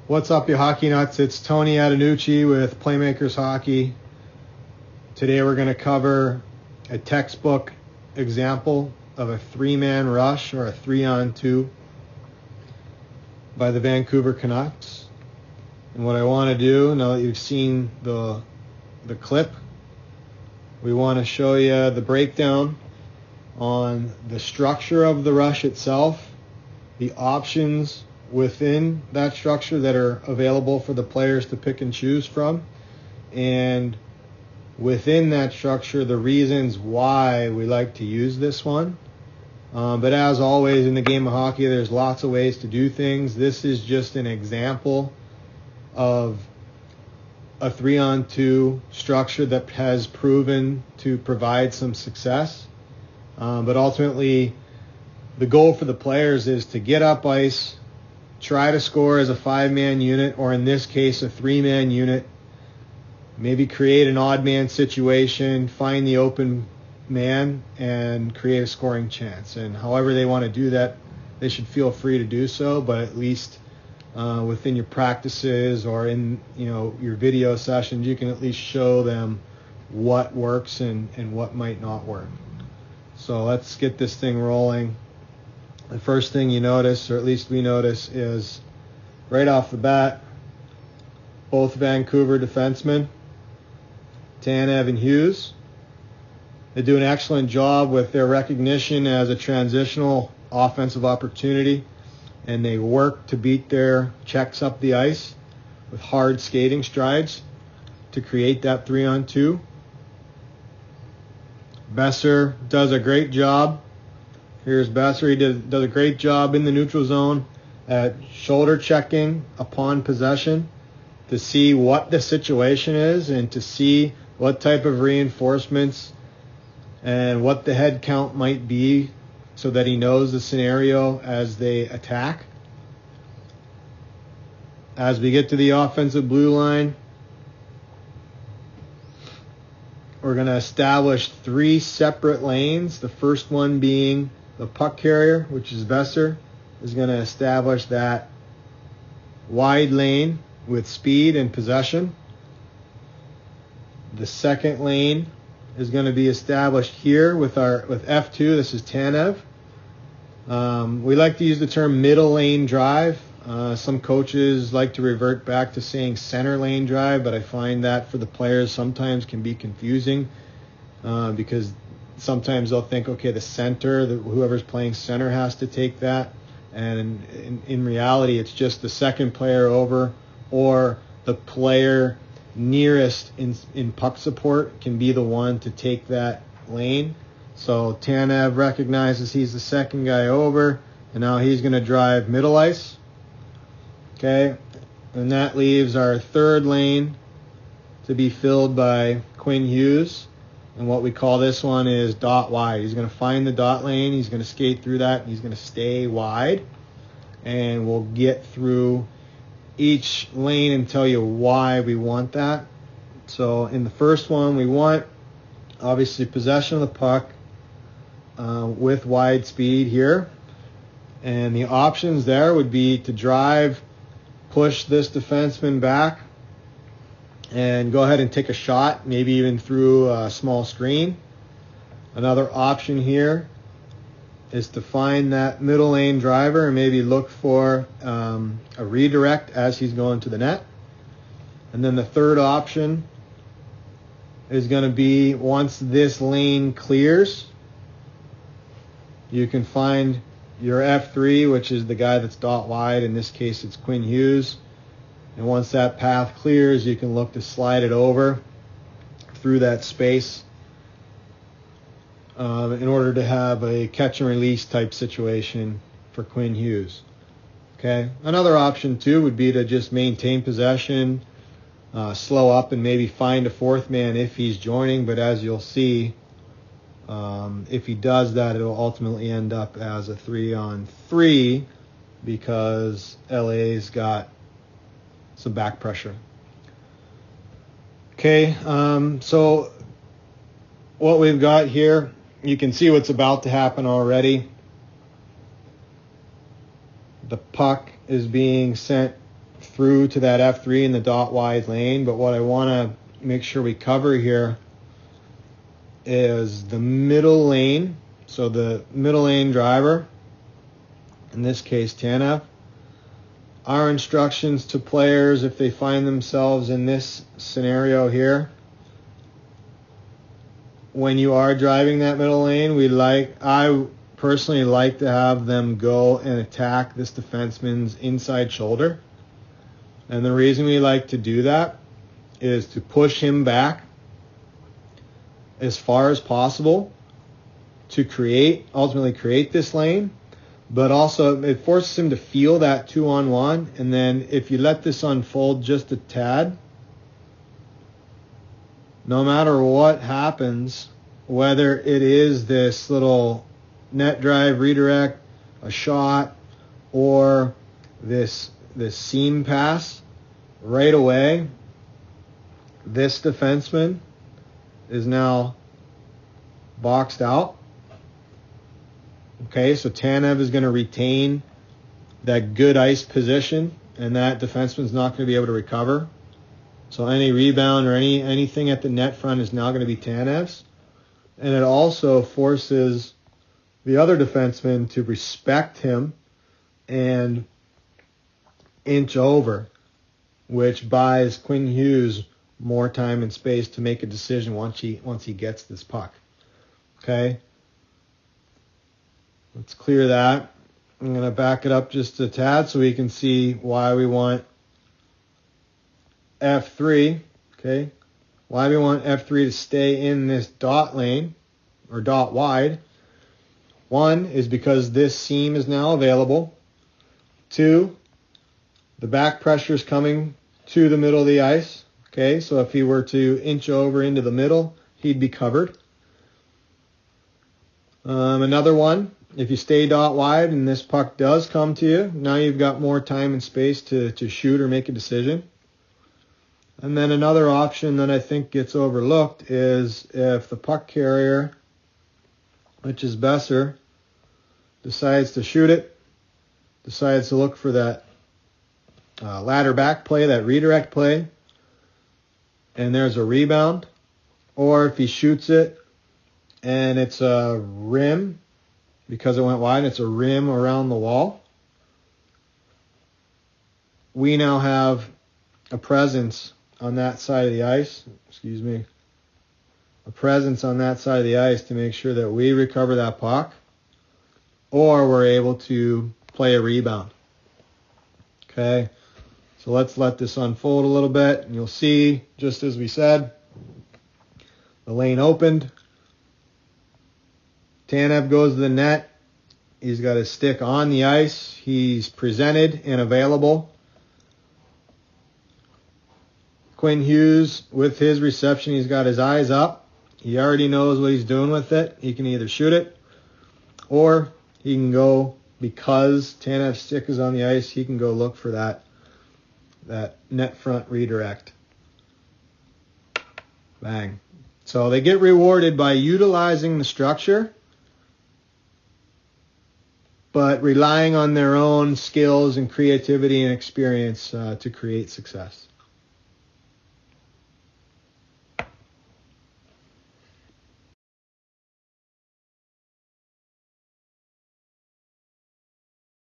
What's up, you hockey nuts? It's Tony Adenucci with Playmakers Hockey. Today we're going to cover a textbook example of a three-man rush or a 3-on-2 by the Vancouver Canucks. And what I want to do, now that you've seen the clip, we want to show you the breakdown on the structure of the rush itself, the options within that structure that are available for the players to pick and choose from, and within that structure, the reasons why we like to use this one. But as always in the game of hockey, there's lots of ways to do things. This is just an example of a 3-on-2 structure that has proven to provide some success. But ultimately, the goal for the players is to get up ice, try to score as a 5-man unit, or in this case, a 3-man unit. Maybe create an odd man situation, find the open man, and create a scoring chance. And however they want to do that, they should feel free to do so, but at least within your practices or in your video sessions, you can at least show them what works and what might not work. So let's get this thing rolling. The first thing you notice, or at least we notice, is right off the bat, both Vancouver defensemen, Tanev and Hughes, they do an excellent job with their recognition as a transitional offensive opportunity, and they work to beat their checks up the ice with hard skating strides to create that 3-on-2. Boeser does a great job. Here's Boeser. He does a great job in the neutral zone at shoulder checking upon possession to see what the situation is and to see what type of reinforcements and what the head count might be so that he knows the scenario as they attack. As we get to the offensive blue line, we're going to establish 3 separate lanes. The first one being the puck carrier, which is Boeser, is going to establish that wide lane with speed and possession. The second lane is going to be established here with F2. This is Tanev. We like to use the term middle lane drive. Some coaches like to revert back to saying center lane drive, but I find that for the players sometimes can be confusing because sometimes they'll think, okay, the center, whoever's playing center has to take that. And in reality, it's just the second player over or the player nearest in puck support can be the one to take that lane. So Tanev recognizes he's the second guy over, and now he's going to drive middle ice. Okay, and that leaves our third lane to be filled by Quinn Hughes. And what we call this one is dot wide. He's going to find the dot lane. He's going to skate through that. And he's going to stay wide. And we'll get through each lane and tell you why we want that. So in the first one, we want, obviously, possession of the puck with wide speed here. And the options there would be to drive, push this defenseman back, and go ahead and take a shot, maybe even through a small screen. Another option here is to find that middle lane driver and maybe look for a redirect as he's going to the net. And then the third option is going to be once this lane clears, you can find your F3, which is the guy that's dot wide. In this case, it's Quinn Hughes. And once that path clears, you can look to slide it over through that space in order to have a catch and release type situation for Quinn Hughes. Okay. Another option too would be to just maintain possession, slow up, and maybe find a fourth man if he's joining. But as you'll see, if he does that, it'll ultimately end up as a 3-on-3 because LA's got some back pressure. Okay, so what we've got here, you can see what's about to happen already. The puck is being sent through to that F3 in the dot wide lane, but what I want to make sure we cover here is the middle lane. So the middle lane driver, in this case Tanev, our instructions to players if they find themselves in this scenario here: when you are driving that middle lane, I personally like to have them go and attack this defenseman's inside shoulder. And the reason we like to do that is to push him back as far as possible to ultimately create this lane, but also it forces him to feel that 2-on-1. And then if you let this unfold just a tad, no matter what happens, whether it is this little net drive redirect, a shot, or this seam pass, right away, this defenseman is now boxed out. Okay, so Tanev is going to retain that good ice position, and that defenseman's not going to be able to recover. So any rebound or anything at the net front is now going to be Tanev's. And it also forces the other defenseman to respect him and inch over, which buys Quinn Hughes more time and space to make a decision once he gets this puck. Okay? Let's clear that. I'm going to back it up just a tad so we can see why we want F3. Okay? Why we want F3 to stay in this dot lane or dot wide. One is because this seam is now available. Two, the back pressure is coming to the middle of the ice. Okay, so if he were to inch over into the middle, he'd be covered. Another one, if you stay dot wide and this puck does come to you, now you've got more time and space to shoot or make a decision. And then another option that I think gets overlooked is if the puck carrier, which is Boeser, decides to shoot it, decides to look for that ladder back play, that redirect play, and there's a rebound, or if he shoots it and it's a rim, because it went wide, it's a rim around the wall, we now have a presence on that side of the ice, a presence on that side of the ice to make sure that we recover that puck, or we're able to play a rebound. Okay, so let's let this unfold a little bit, and you'll see, just as we said, the lane opened. Tanev goes to the net. He's got his stick on the ice. He's presented and available. Quinn Hughes, with his reception, he's got his eyes up. He already knows what he's doing with it. He can either shoot it, or he can go, because Tanev's stick is on the ice, he can go look for that net front redirect. Bang. So they get rewarded by utilizing the structure, but relying on their own skills and creativity and experience to create success.